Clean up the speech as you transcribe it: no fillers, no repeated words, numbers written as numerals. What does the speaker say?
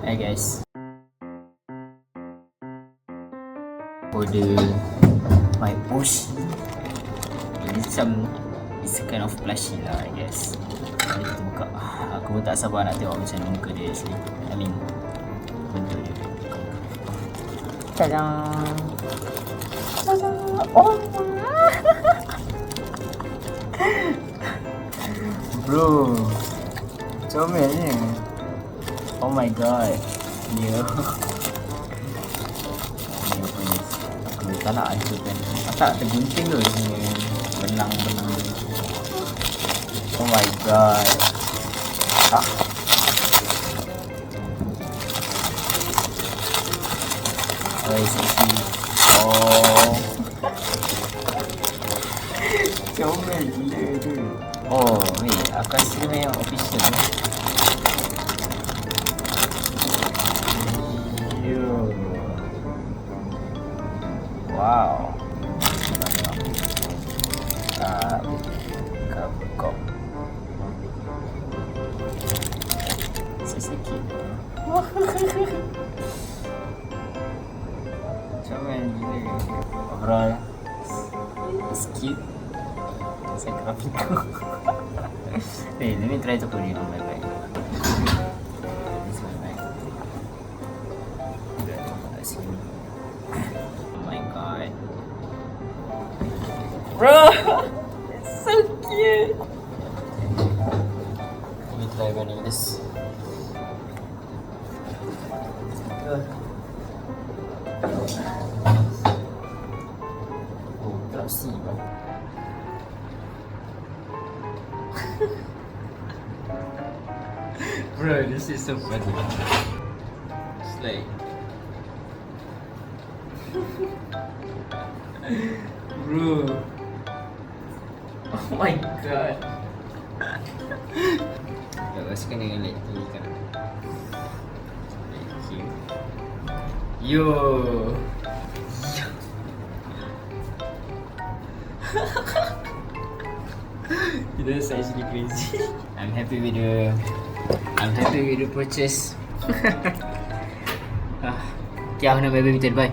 Hi guys. Order my oshi. It's a kind of plushie lah, I guess. Mari kita buka. Aku pun tak sabar nak tengok macam mana muka dia asli. I mean, bentuk dia. Tadang. Oh. Bro, comelnya. Oh my god. Dia. Ni apa ni? Aku tak nak hancurkan. Tak tergunting tu ni. Benang-benang ni. Oh my god. Ah. Oh, isi. Oh. Comel gila tu. Oh, wait. Aku rasa dia yang official ni. Wow. Cover kop. Sikit. Comel gila. Overall, it's cute. Sakura miko. Hey, let me try to put it on my bag. This one, right? Oh my god. Bro! It's so cute! Let me try wearing this. Oh, glossy, bro. Bro, this is so funny. It's like... Bro. Oh my god. Let's kena lihat ni kan. Thank you. Yo. That's actually crazy. I'm happy with the purchase. Okay, aku nak bye-bye, bye.